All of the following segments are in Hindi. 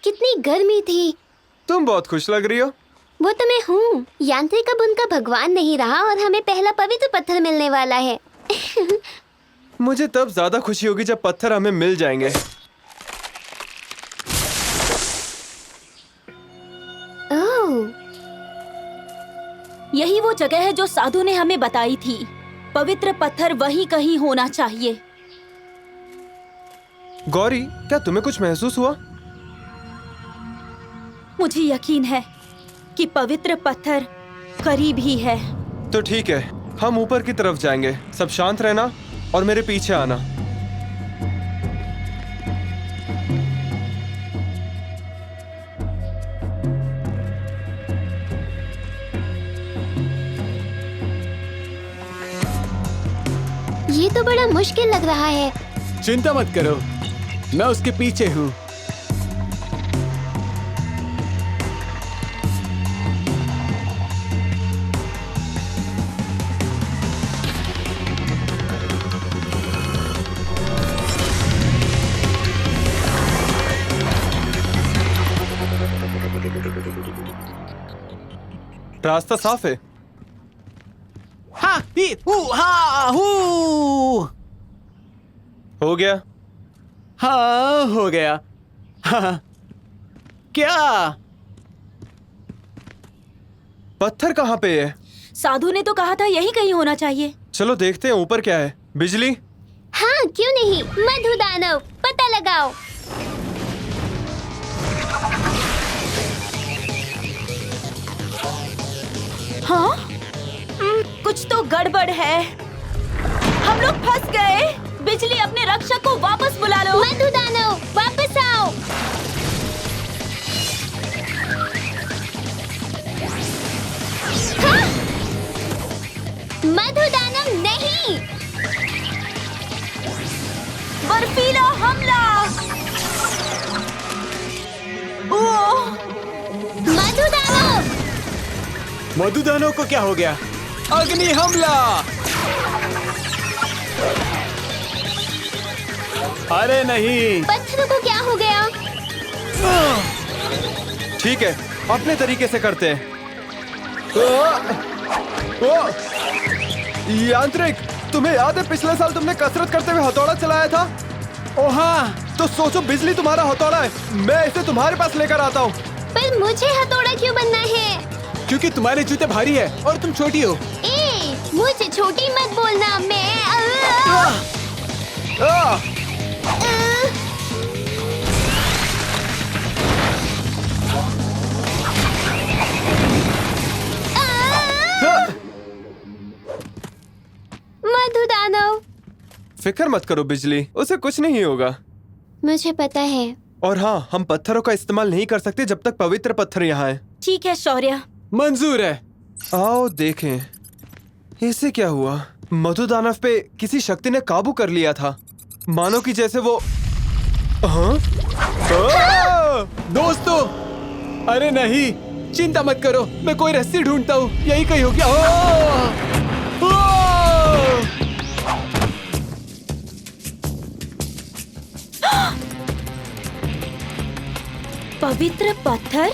कितनी गर्मी थी। तुम बहुत खुश लग रही हो। वो तो मैं हूँ। यांत्रिक अब उनका भगवान नहीं रहा और हमें पहला पवित्र पत्थर मिलने वाला है। मुझे तब ज्यादा खुशी होगी जब पत्थर हमें मिल जाएंगे। ओह, यही वो जगह है जो साधु ने हमें बताई थी। पवित्र पत्थर वहीं कहीं होना चाहिए। गौरी, क्या तुम्हें कुछ महसूस हुआ? मुझे यकीन है कि पवित्र पत्थर करीब ही है। तो ठीक है, हम ऊपर की तरफ जाएंगे। सब शांत रहना और मेरे पीछे आना। ये तो बड़ा मुश्किल लग रहा है। चिंता मत करो, मैं उसके पीछे हूँ। रास्ता साफ है। हाँ, हाँ, हो गया। हाँ, हो गया। हाँ, क्या? पत्थर कहाँ पे है? साधु ने तो कहा था यही कहीं होना चाहिए। चलो देखते हैं ऊपर क्या है। बिजली? हाँ, क्यों नहीं। मधु दानव, पता लगाओ। हाँ? कुछ तो गड़बड़ है। हम लोग फंस गए। बिजली, अपने रक्षक को वापस बुला लो। मधु दानव, वापस आओ। हाँ? मधु दानव नहीं। बर्फीला हमला। ओह! मधु दानव, मधुदानव को क्या हो गया? अग्नि हमला! अरे नहीं! पत्थरों को क्या हो गया? ठीक है, अपने तरीके से करते हैं। यांत्रिक, तुम्हें याद है पिछले साल तुमने कसरत करते हुए हथौड़ा चलाया था? ओ हाँ! तो सोचो बिजली तुम्हारा हथौड़ा है, मैं इसे तुम्हारे पास लेकर आता हूँ। पर मुझे हथौड़ा क्यों बनना है? क्योंकि तुम्हारे जूते भारी है और तुम छोटी हो। ए, मुझे छोटी मत बोलना। मैं मधु दानव। फिक्र मत करो बिजली, उसे कुछ नहीं होगा। मुझे पता है। और हाँ, हम पत्थरों का इस्तेमाल नहीं कर सकते जब तक पवित्र पत्थर यहाँ है। ठीक है शौर्य। मंजूर है। आओ देखें, इसे क्या हुआ? मधु दानव पे किसी शक्ति ने काबू कर लिया था, मानो कि जैसे वो हाँ? दोस्तों, अरे नहीं, चिंता मत करो, मैं कोई रस्सी ढूंढता हूँ। यही कहीं हो गया। पवित्र पत्थर?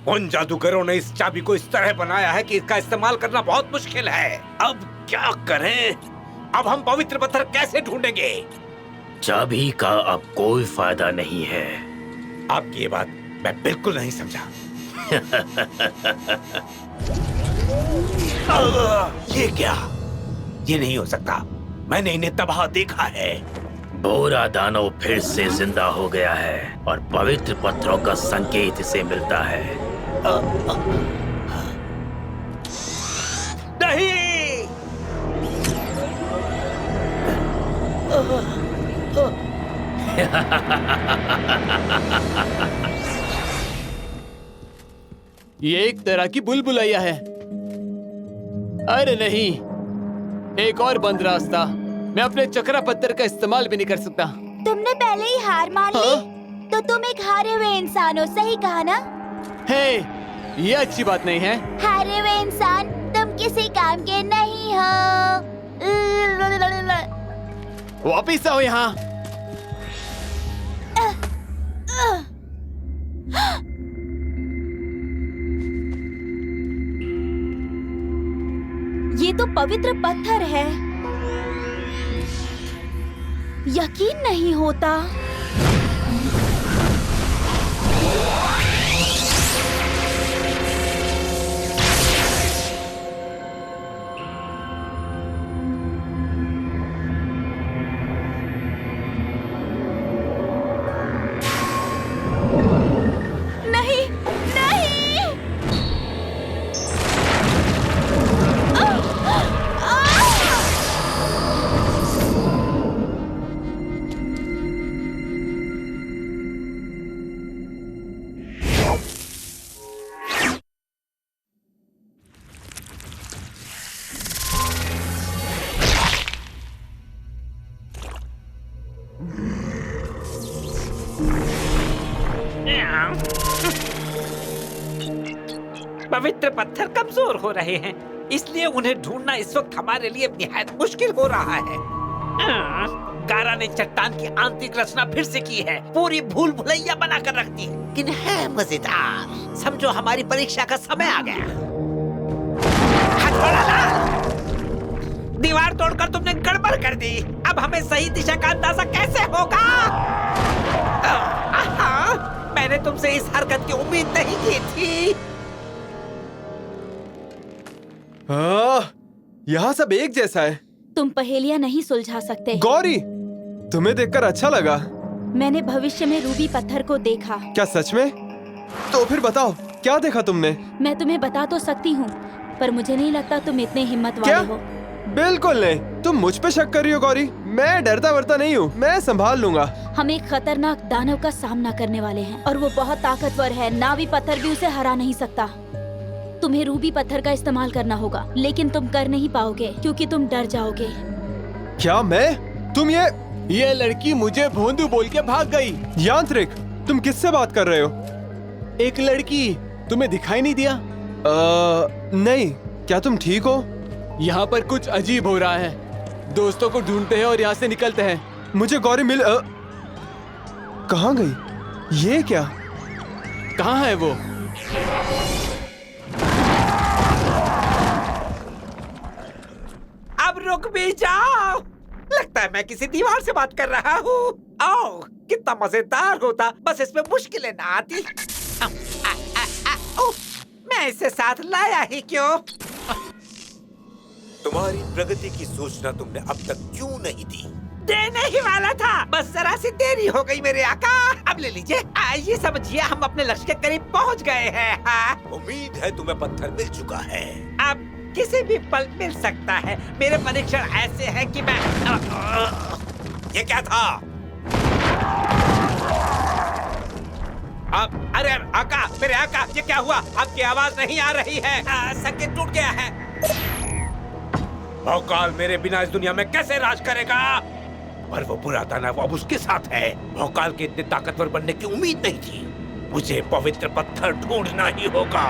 उन जादूगरों ने इस चाबी को इस तरह बनाया है कि इसका इस्तेमाल करना बहुत मुश्किल है। अब क्या करें? अब हम पवित्र पत्थर कैसे ढूंढेंगे? चाबी का अब कोई फायदा नहीं है। आपकी ये बात मैं बिल्कुल नहीं समझा। ये क्या? ये नहीं हो सकता। मैंने इन्हें तबाह देखा है। बोरा दानव फिर से जिंदा हो गया है और पवित्र पत्थरों का संकेत इसे मिलता है। नहीं! ये एक तरह की बुलबुलैया है। अरे नहीं, एक और बंद रास्ता। मैं अपने चक्रा पत्थर का इस्तेमाल भी नहीं कर सकता। तुमने पहले ही हार मान ली? तो तुम एक हारे हुए इंसान हो, सही कहा ना? हे, ये अच्छी बात नहीं है। हारे हुए इंसान, तुम किसी काम के नहीं हो। वापिस आओ यहाँ। ये तो पवित्र पत्थर है। यकीन नहीं होता। नहीं, नहीं। पवित्र पत्थर कमजोर हो रहे हैं, इसलिए उन्हें ढूंढना इस वक्त हमारे लिए निहायत मुश्किल हो रहा है। गारा ने चट्टान की आंतरिक रचना फिर से की है, पूरी भूल भुलैया बनाकर रख दी, लेकिन है मजेदार। समझो हमारी परीक्षा का समय आ गया। हथौड़ा ला। दीवार तोड़कर तुमने गड़बड़ कर दी। अब हमें सही दिशा का अंदाजा कैसे होगा? मैंने तुमसे इस हरकत की उम्मीद नहीं की थी। यहाँ सब एक जैसा है। तुम पहेलियां नहीं सुलझा सकते। गौरी, तुम्हें देखकर अच्छा लगा। मैंने भविष्य में रूबी पत्थर को देखा। क्या सच में? तो फिर बताओ, क्या देखा तुमने? मैं तुम्हें बता तो सकती हूँ, पर मुझे नहीं लगता तुम इतने हिम्मत वाले क्या? हो। बिल्कुल नहीं। तुम मुझ पे शक कर रही हो गौरी? मैं डरता वरता नहीं हूँ, मैं संभाल लूंगा। हम एक खतरनाक दानव का सामना करने वाले हैं और वो बहुत ताकतवर है। नावी पत्थर भी उसे हरा नहीं सकता। तुम्हें रूबी पत्थर का इस्तेमाल करना होगा, लेकिन तुम कर नहीं पाओगे क्योंकि तुम डर जाओगे। क्या मैं? तुम ये लड़की मुझे भोंदू बोल के भाग गई। यांत्रिक, तुम किससे बात कर रहे हो? एक लड़की, तुम्हें दिखाई नहीं दिया? नहीं। क्या तुम ठीक हो? यहाँ पर कुछ अजीब हो रहा है। दोस्तों को ढूंढते हैं और यहाँ से निकलते हैं। मुझे गौरी मिल कहाँ गई? ये क्या? कहाँ है वो? अब रुक भी जाओ। लगता है मैं किसी दीवार से बात कर रहा हूँ। आओ, कितना मजेदार होता, बस इसमें मुश्किलें ना आती। मैं इसे साथ लाया ही क्यों? तुम्हारी प्रगति की सूचना तुमने अब तक क्यों नहीं दी? देने ही वाला था, बस जरा सी देरी हो गई मेरे आका। अब ले लीजिए। ये समझिए हम अपने लक्ष्य के करीब पहुंच गए हैं। उम्मीद है तुम्हें पत्थर मिल चुका है। अब किसी भी पल मिल सकता है। मेरे परीक्षण ऐसे हैं कि मैं ये क्या था? अब अरे आका, मेरे आका, ये क्या हुआ? आपकी आवाज नहीं आ रही है। संकेत टूट गया है। भौकाल मेरे बिना इस दुनिया में कैसे राज करेगा? पर वो बुरा दानव अब उसके साथ है। भौकाल के इतने ताकतवर बनने की उम्मीद नहीं थी। मुझे पवित्र पत्थर ढूंढना ही होगा।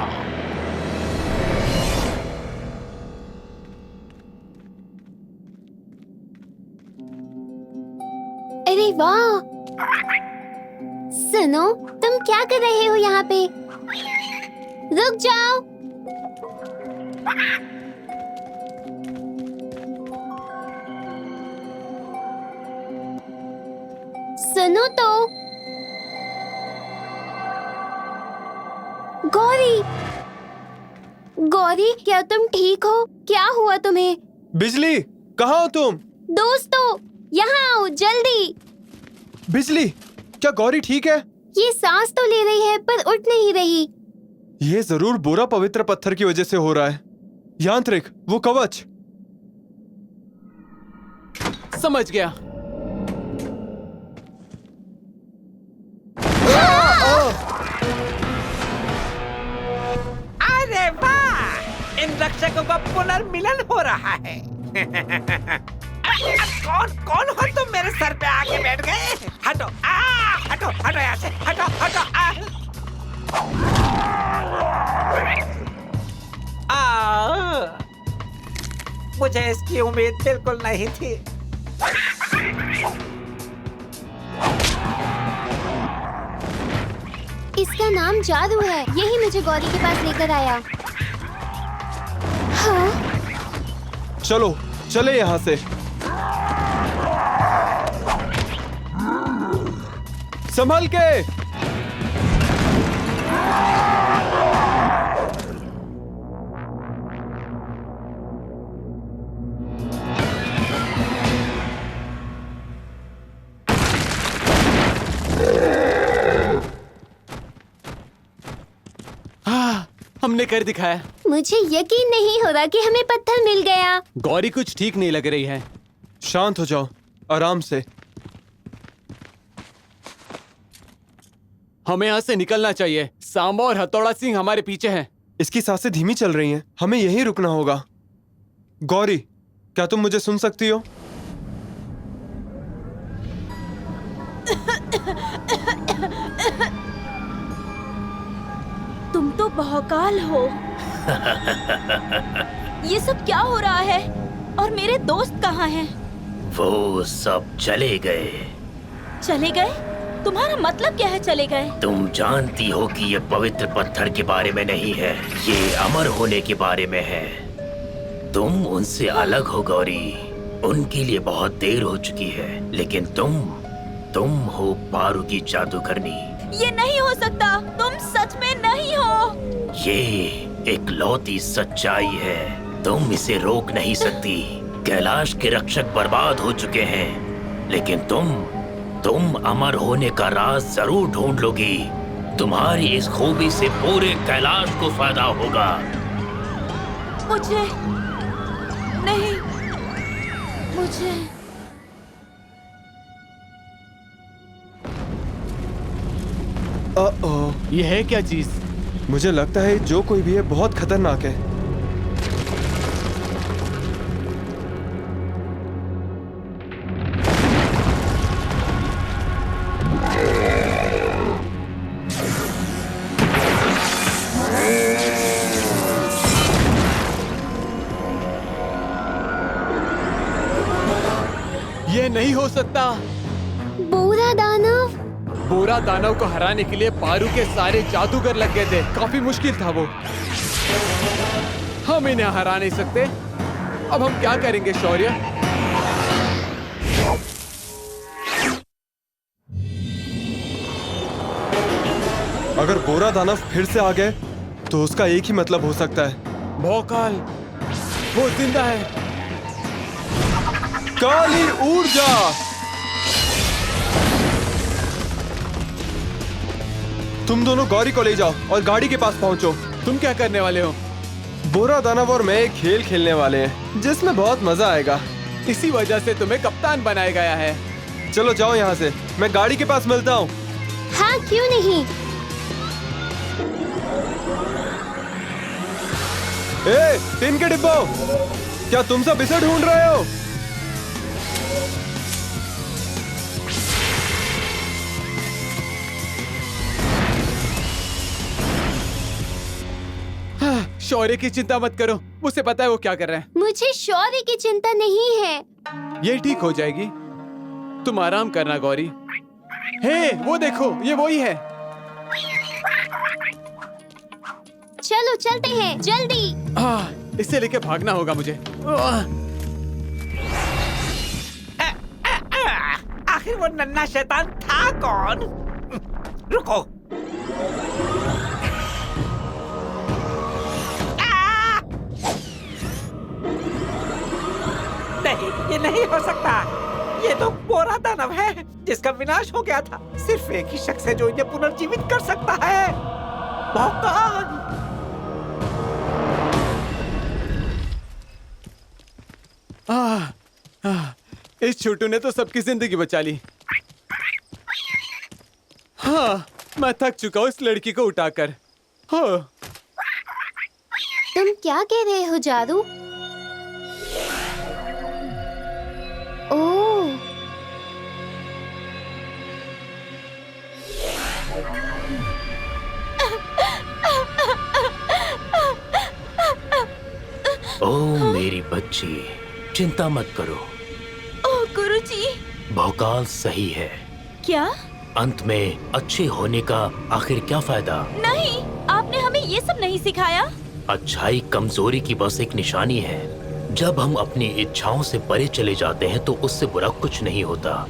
अरे वाह! सुनो, तुम क्या कर रहे हो यहाँ पे? रुक जाओ। सुनो तो। गौरी, गौरी, क्या तुम ठीक हो? क्या हुआ तुम्हें? बिजली, कहाँ हो तुम? दोस्तों, यहाँ आओ जल्दी। बिजली, क्या गौरी ठीक है? ये सांस तो ले रही है पर उठ नहीं रही। ये जरूर बुरा पवित्र पत्थर की वजह से हो रहा है। यांत्रिक, वो कवच। समझ गया। अरे वाह! इन रक्षकों का पुनर्मिलन हो रहा है। कौन कौन हो तुम? मेरे सर पे आके बैठ गए। हटो, हटो, हटो यहाँ से, हटो, हटो। मुझे इसकी उम्मीद बिल्कुल नहीं थी। इसका नाम जादू है, यही मुझे गौरी के पास लेकर आया। हाँ? चलो चले यहाँ से। संभल के। हमने कर दिखाया। मुझे यकीन नहीं हो रहा कि हमें पत्थर मिल गया। गौरी कुछ ठीक नहीं लग रही है। शांत हो जाओ, आराम से। हमें यहाँ से निकलना चाहिए। सांबा और हथौड़ा सिंह हमारे पीछे हैं। इसकी सांसें धीमी चल रही हैं, हमें यहीं रुकना होगा। गौरी, क्या तुम मुझे सुन सकती हो? तुम तो बहुकाल हो। ये सब क्या हो रहा है? और मेरे दोस्त कहाँ हैं? वो सब चले गए। चले गए? तुम्हारा मतलब क्या है चले गए? तुम जानती हो कि ये पवित्र पत्थर के बारे में नहीं है, ये अमर होने के बारे में है। तुम उनसे अलग हो गौरी। उनके लिए बहुत देर हो चुकी है, लेकिन तुम हो पारू की जादूगरनी। ये नहीं हो सकता। तुम सच में नहीं हो। ये एक लौती सच्चाई है, तुम इसे रोक नहीं सकती। कैलाश के रक्षक बर्बाद हो चुके हैं, लेकिन तुम अमर होने का राज जरूर ढूंढ लोगी। तुम्हारी इस खूबी से पूरे कैलाश को फायदा होगा। मुझे नहीं, मुझे ये है क्या चीज? मुझे लगता है जो कोई भी है बहुत खतरनाक है। ये नहीं हो सकता। बोरा दानव। बोरा दानव को हराने के लिए पारू के सारे जादूगर लग गए थे। काफी मुश्किल था वो। हम इन्हें हरा नहीं सकते। अब हम क्या करेंगे शौर्य? अगर बोरा दानव फिर से आ गए तो उसका एक ही मतलब हो सकता है। भौकाल, वो जिंदा है। काली ऊर्जा। तुम दोनों गौरी को ले जाओ और गाड़ी के पास पहुंचो। तुम क्या करने वाले हो? बोरा दानव और मैं एक खेल खेलने वाले हैं जिसमें बहुत मजा आएगा। इसी वजह से तुम्हें कप्तान बनाया गया है। चलो जाओ यहाँ से, मैं गाड़ी के पास मिलता हूँ। हाँ, क्यों नहीं। ए, टिन के डिब्बो, क्या तुम सब इसे ढूंढ रहे हो? शौर्य की चिंता मत करो, मुझे पता है वो क्या कर रहे हैं। मुझे शौर्य की चिंता नहीं है। ये ठीक हो जाएगी, तुम आराम करना गौरी। हे, वो देखो, ये वही है। चलो चलते हैं, जल्दी। इसे लेके भागना होगा मुझे। आखिर वो नन्हा शैतान था कौन? रुको। नहीं, ये नहीं हो सकता। ये तो बोरा दानव है जिसका विनाश हो गया था। सिर्फ एक ही शख्स है जो इन्हें पुनर्जीवित कर सकता है। भौकाल। इस छोटू ने तो सबकी जिंदगी बचा ली। हाँ, मैं थक चुका हूँ इस लड़की को उठाकर। हाँ। तुम क्या कह रहे हो जादू? ओह, ओ मेरी मेरी बच्ची, चिंता मत करो। ओह गुरुजी। भोकाल सही है। क्या? अंत में अच्छे होने का आखिर क्या फायदा? नहीं, आपने हमें ये सब नहीं सिखाया। अच्छाई कमजोरी की बस एक निशानी है। जब हम अपनी इच्छाओं से परे चले जाते हैं तो उससे बुरा कुछ नहीं होता,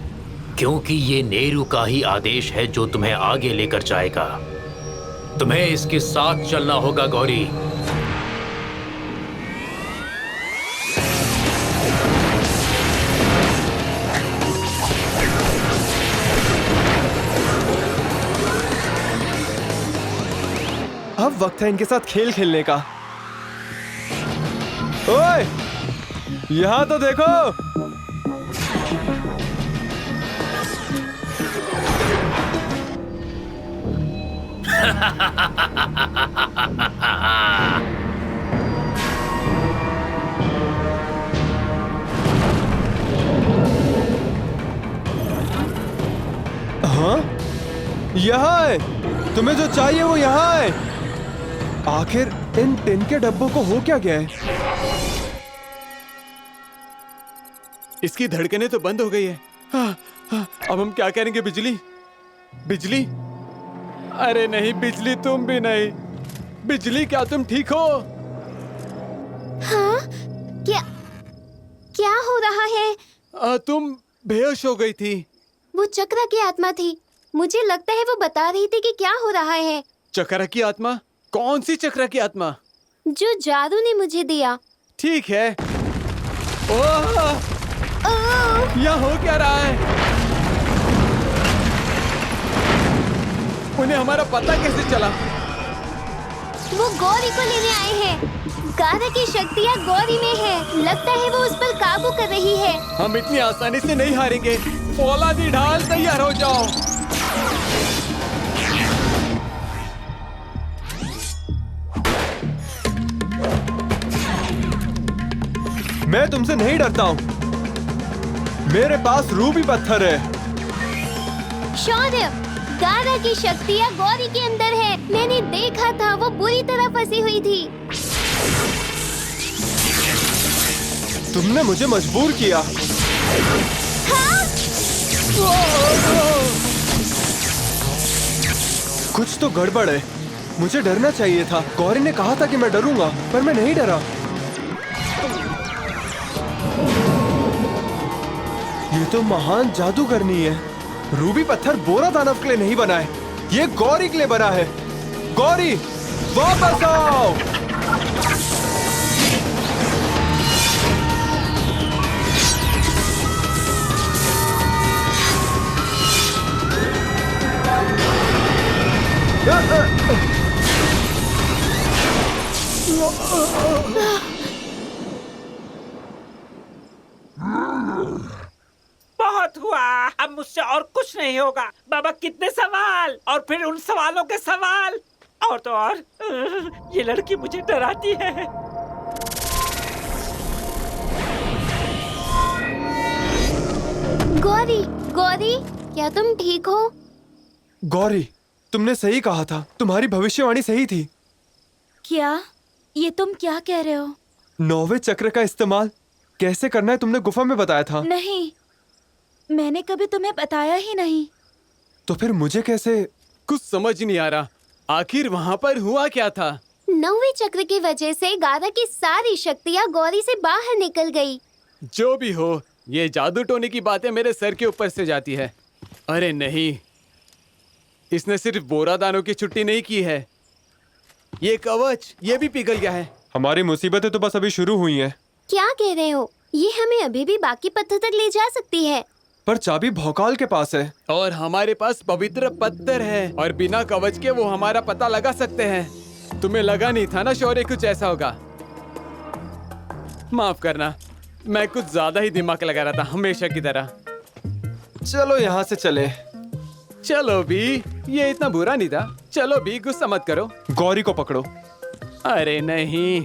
क्योंकि ये नेहरू का ही आदेश है जो तुम्हें आगे लेकर जाएगा। तुम्हें इसके साथ चलना होगा गौरी। अब वक्त है इनके साथ खेल खेलने का। ओए, यहाँ तो देखो। हाँ, यहाँ है। तुम्हें जो चाहिए वो यहाँ है। आखिर इन टिन के डब्बों को हो क्या गया है? इसकी धड़कनें तो बंद हो गई है। हाँ, हाँ, अब हम क्या करेंगे? बिजली, बिजली, अरे नहीं बिजली, तुम भी नहीं। बिजली, क्या तुम ठीक हो? हाँ? क्या क्या हो रहा है? तुम बेहोश हो गई थी। वो चक्रा की आत्मा थी। मुझे लगता है वो बता रही थी कि क्या हो रहा है। चक्रा की आत्मा? कौन सी चक्रा की आत्मा? जो जादू ने मुझे दिया। ठीक है। ओह! यहाँ हो क्या रहा है? उन्हें हमारा पता कैसे चला? वो गौरी को लेने आए हैं। गारा की शक्तियाँ गौरी में है। लगता है वो उस पर काबू कर रही है। हम इतनी आसानी से नहीं हारेंगे। फौलादी ढाल, तैयार हो जाओ। मैं तुमसे नहीं डरता हूँ। मेरे पास रूबी पत्थर है। शौर्य, गारा की शक्तियाँ गौरी के अंदर है। मैंने देखा था, वो बुरी तरह फंसी हुई थी। तुमने मुझे मजबूर किया। हाँ? कुछ तो गड़बड़ है। मुझे डरना चाहिए था। गौरी ने कहा था कि मैं डरूंगा, पर मैं नहीं डरा। ये तो महान जादूगरनी है। रूबी पत्थर बोरा दानव के लिए नहीं बना है, ये गौरी के लिए बना है। गौरी, वापस आओ। बहुत हुआ, अब मुझसे और कुछ नहीं होगा। बाबा, कितने सवाल और फिर उन सवालों के सवाल। और तो और ये लड़की मुझे डराती है। गौरी, गौरी, क्या तुम ठीक हो? गौरी, तुमने सही कहा था। तुम्हारी भविष्यवाणी सही थी। क्या? ये तुम क्या कह रहे हो? 9वें चक्र का इस्तेमाल कैसे करना है तुमने गुफा में बताया था। नहीं, मैंने कभी तुम्हें बताया ही नहीं। तो फिर मुझे कैसे? कुछ समझ नहीं आ रहा। आखिर वहाँ पर हुआ क्या था? 9वें चक्र की वजह से गारा की सारी शक्तियाँ गौरी से बाहर निकल गई। जो भी हो, ये जादू टोने की बातें मेरे सर के ऊपर से जाती है। अरे नहीं, इसने सिर्फ बोरा दानों की छुट्टी नहीं की है, ये कवच ये भी पिघल गया है। हमारी मुसीबतें तो बस अभी शुरू हुई हैं। क्या कह रहे हो? ये हमें अभी भी बाकी पत्थर तक ले जा सकती है। पर चाबी भौकाल के पास है। और हमारे पास पवित्र पत्थर है, और बिना कवच के वो हमारा पता लगा सकते हैं। तुम्हें लगा नहीं था ना शौर्य कुछ ऐसा होगा? माफ करना, मैं कुछ ज्यादा ही दिमाग लगा रहा था, हमेशा की तरह। चलो यहाँ से चले। चलो भी, ये इतना बुरा नहीं था। चलो भी, गुस्सा मत करो। गौरी को पकड़ो। अरे नहीं,